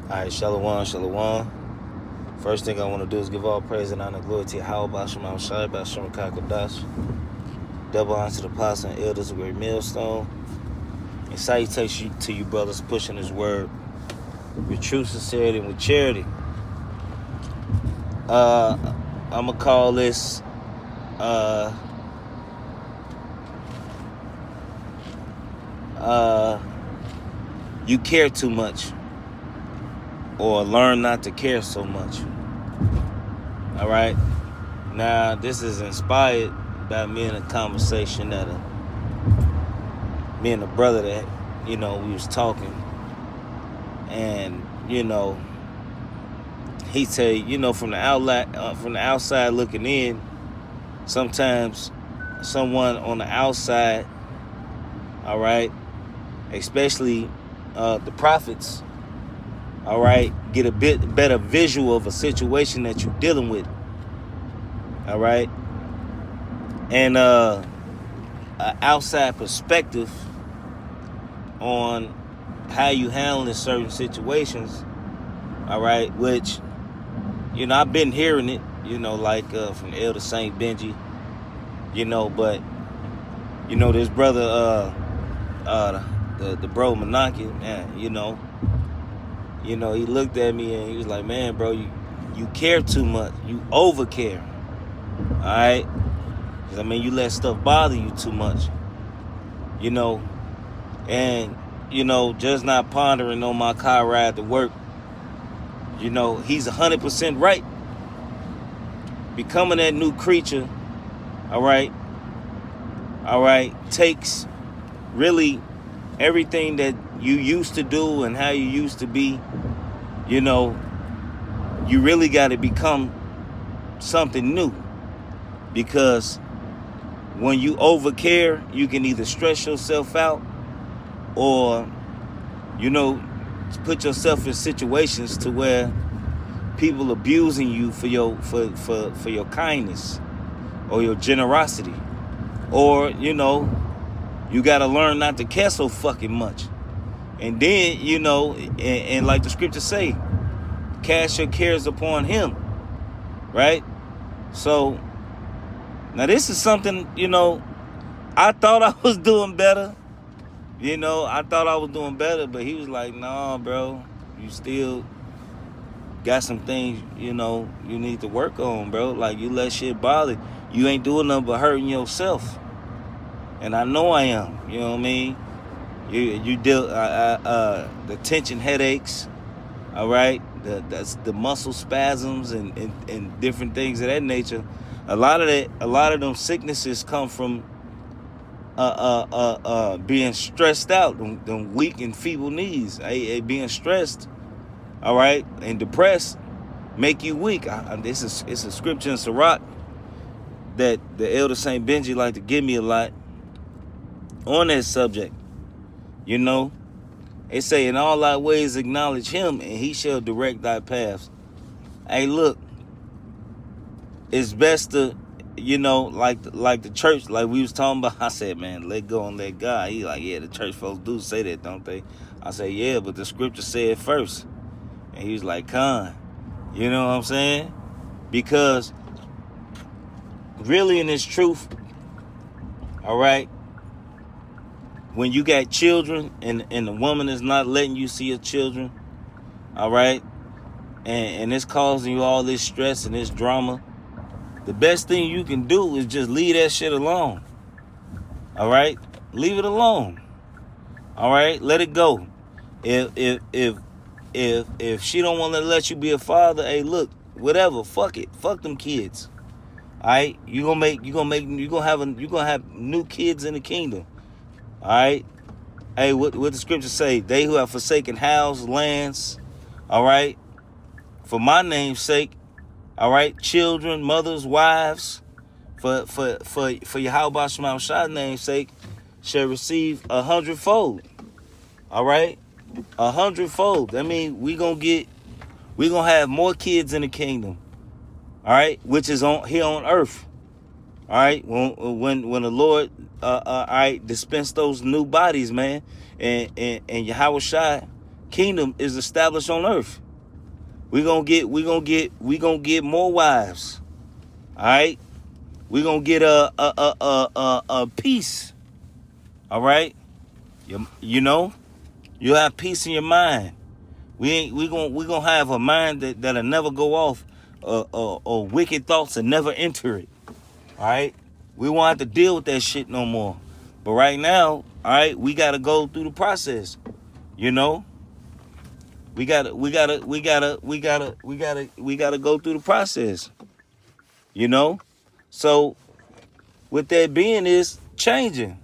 All right, Shalom, Shalom. First thing I want to do is give all praise and honor and glory to Yahweh, Basham Shai, Basham Kakadash. Double honor to the apostles and elders of Great Millstone. And salutations to you brothers pushing His word with true sincerity and with charity. I'm going to call this You Care Too Much, or Learn Not to Care So Much. All right. Now, this is inspired by me in a conversation that me and a brother that, we was talking. And, he said, from the outside looking in, sometimes someone on the outside, all right, especially the prophets, all right, get a bit better visual of a situation that you're dealing with, all right, and an outside perspective on how you handling certain situations, all right, which, I've been hearing it, like from Elder Saint Benji, but, this brother, the bro Menaki, man, he looked at me and he was like, man, bro, you care too much. You over care. All right? You let stuff bother you too much. And, just not pondering on my car ride to work. He's 100% right. Becoming that new creature, all right, takes really everything that you used to do and how you used to be. You really got to become something new, because when you overcare, you can either stress yourself out or, put yourself in situations to where people abusing you for your kindness or your generosity, or you got to learn not to care so fucking much. And then and like the scriptures say, cast your cares upon Him, right? So now this is something, I thought I was doing better. But he was like, nah, bro, you still got some things, you need to work on, bro. Like, you let shit bother you. Ain't doing nothing but hurting yourself. And I know I am, you know what I mean? You deal, the tension headaches, all right? That's the muscle spasms and different things of that nature. A lot of them sicknesses come from being stressed out, them weak and feeble knees. Being stressed, all right, and depressed make you weak. It's a scripture in Sirach that the Elder Saint Benji like to give me a lot on that subject. It say, in all thy ways acknowledge Him, and He shall direct thy paths. Hey, look, it's best to, like the church, like we was talking about. I said, man, let go and let God. He like, yeah, the church folks do say that, don't they? I said, yeah, but the scripture said first. And he was like, Con, you know what I'm saying? Because really in this truth, all right, when you got children and the woman is not letting you see your children, all right, and it's causing you all this stress and this drama, the best thing you can do is just leave that shit alone. All right? Leave it alone. All right? Let it go. If she don't want to let you be a father, hey, look, whatever, fuck it. Fuck them kids. All right? You're going to have new kids in the kingdom. All right? Hey, what the scriptures say? They who have forsaken houses, lands, all right, for my name's sake, all right, children, mothers, wives, for Yahweh Shema Shai's name's sake, shall receive 100-fold. All right, 100-fold. That means we gonna have more kids in the kingdom. All right, which is here on earth. All right, when the Lord all right, dispense those new bodies, man, and Yahweh Shai kingdom is established on earth. We gonna get more wives. All right. We gonna get a peace. All right. You know, you have peace in your mind. We gonna have a mind that'll never go off, or wicked thoughts will never enter it. All right. We won't have to deal with that shit no more. But right now, all right, we gotta go through the process. You know, we gotta go through the process. You know, so with that being is changing.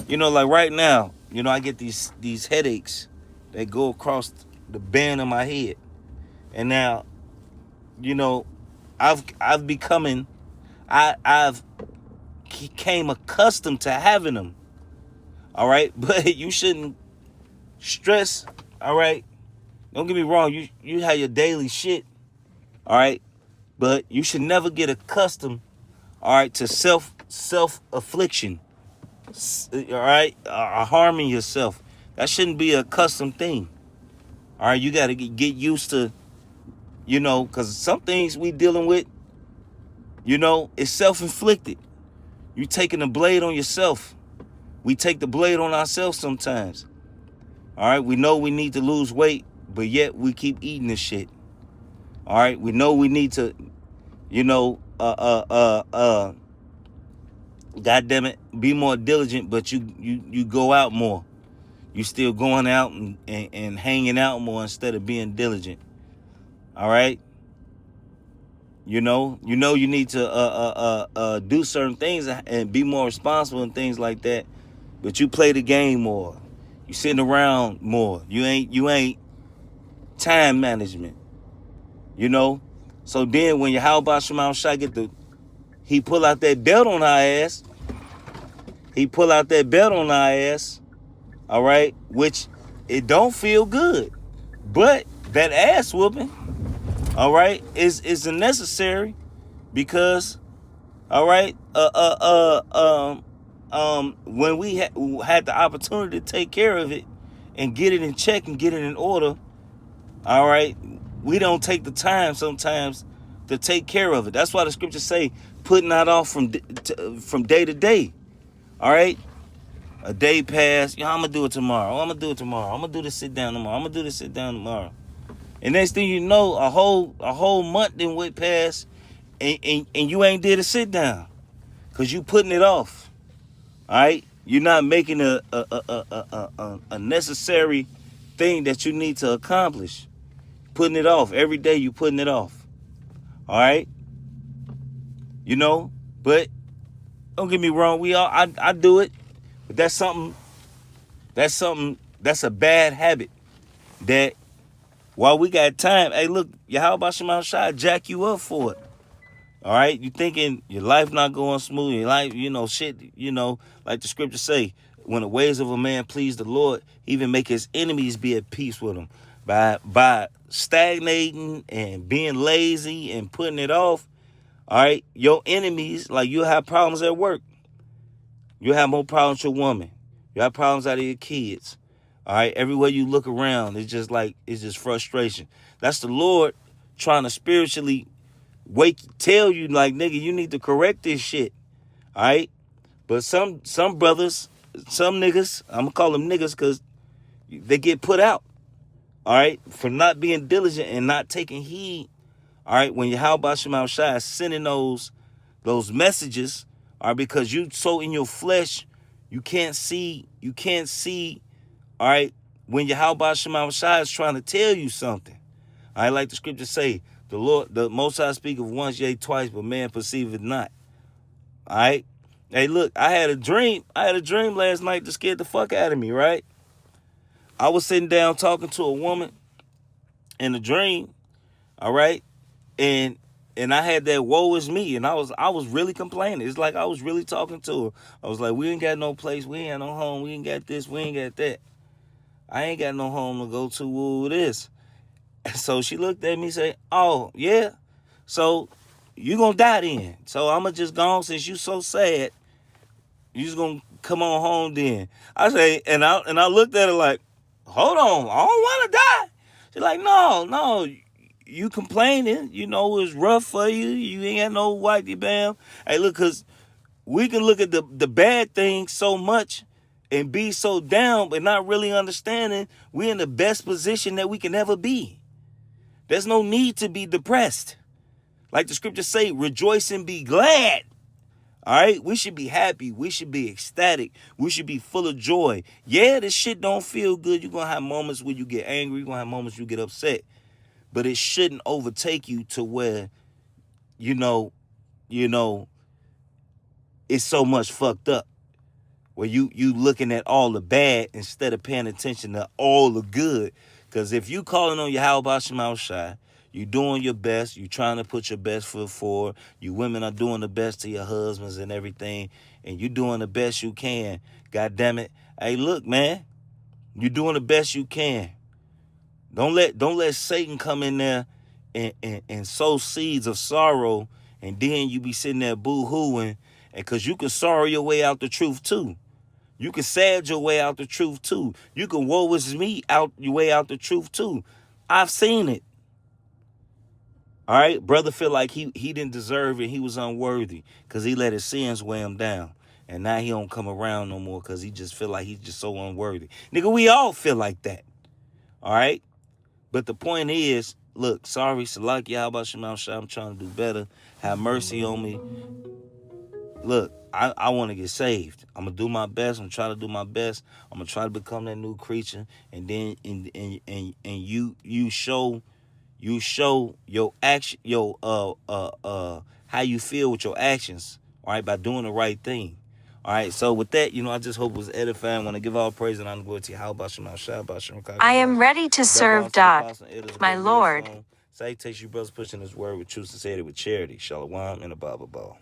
You know, like right now, you know, I get these headaches that go across the band of my head, and now, you know, I've becoming, I've became accustomed to having them. All right, but you shouldn't stress. All right, don't get me wrong. You have your daily shit. All right, but you should never get accustomed. All right, to self affliction. All right, harming yourself. That shouldn't be a custom thing. All right, you got to get used to, you know, because some things we dealing with, you know, it's self-inflicted. You taking the blade on yourself. We take the blade on ourselves sometimes. All right, we know we need to lose weight, but yet we keep eating this shit. All right, we know we need to, you know, God damn it, be more diligent, but you go out more. You still going out and hanging out more instead of being diligent. All right. You know you need to do certain things and be more responsible and things like that. But you play the game more. You sitting around more. You ain't time management. You know. So then when your how about Shemau Shai he pull out that belt on our ass. All right, which it don't feel good, but that ass whooping, all right, is necessary because, all right, when we had the opportunity to take care of it and get it in check and get it in order, all right, we don't take the time sometimes to take care of it. That's why the scriptures say putting that off from day to day, all right. A day passed. I'm going to do it tomorrow. I'm going to do it tomorrow. I'm going to do this sit down tomorrow. I'm going to do this sit down tomorrow. And next thing you know, a whole month then went past and you ain't did a sit down because you putting it off. All right? You're not making a necessary thing that you need to accomplish. Putting it off. Every day you putting it off. All right? You know? But don't get me wrong. I do it. But that's a bad habit that while we got time, hey, look, how about Shemau Shai jack you up for it? All right? You thinking your life not going smooth, your life, you know, shit, you know, like the scriptures say, when the ways of a man please the Lord, he even make his enemies be at peace with him. By stagnating and being lazy and putting it off, all right, your enemies, like you'll have problems at work. You have more problems with your woman. You have problems out of your kids. All right. Everywhere you look around, it's just frustration. That's the Lord trying to spiritually tell you, like, nigga, you need to correct this shit. All right. But some brothers, some niggas, I'm gonna call them niggas because they get put out. All right. For not being diligent and not taking heed. All right. When Yahweh Shemau Shai is sending those messages. All right, because you so in your flesh, you can't see, all right, when Yahweh Shemau Shai is trying to tell you something. I like the scriptures say, the Most High speak of once, yea, twice, but man perceiveth not. All right? Hey, look, I had a dream last night that scared the fuck out of me, right? I was sitting down talking to a woman in a dream, all right? And I had that woe is me, and I was really complaining. It's like I was really talking to her. I was like, we ain't got no place, we ain't got no home, we ain't got this, we ain't got that. I ain't got no home to go to, woo this. And so she looked at me and said, oh, yeah? So you gonna die then. So I'ma just go on since you so sad. You just gonna come on home then. I say, and I looked at her like, hold on, I don't want to die. She's like, no, you complaining, you know, it's rough for you. You ain't got no whitey bam. Hey, look, because we can look at the bad things so much and be so down, but not really understanding we're in the best position that we can ever be. There's no need to be depressed. Like the scriptures say, rejoice and be glad. All right? We should be happy. We should be ecstatic. We should be full of joy. Yeah, this shit don't feel good. You're going to have moments where you get angry. You're going to have moments you get upset. But it shouldn't overtake you to where, you know, it's so much fucked up. Where you looking at all the bad instead of paying attention to all the good. Because if you calling on Yahweh Shema Shai, you doing your best, you trying to put your best foot forward, you women are doing the best to your husbands and everything, and you doing the best you can, God damn it. Hey, look, man, you doing the best you can. Don't let Satan come in there and sow seeds of sorrow, and then you be sitting there boo-hooing, and because you can sorrow your way out the truth too. You can sad your way out the truth too. You can woe is me out your way out the truth too. I've seen it. All right, brother feel like he didn't deserve it. He was unworthy because he let his sins weigh him down. And now he don't come around no more because he just feel like he's just so unworthy. Nigga, we all feel like that. All right? But the point is, look, sorry, Salak Yahweh Shema Shai, I'm trying to do better. Have mercy on me. Look, I want to get saved. I'm gonna do my best. I'm trying to do my best. I'm gonna try to become that new creature, and then and you show your action, how you feel with your actions, all right, by doing the right thing. All right, so with that, I just hope it was edifying. I want to give all praise and honor and glory to you. How about Shema Shai, about Shem I am ready to serve God, my Lord. Salutations, you brothers, pushing this word with true sincerity, with charity. Shalom and a Bible ball.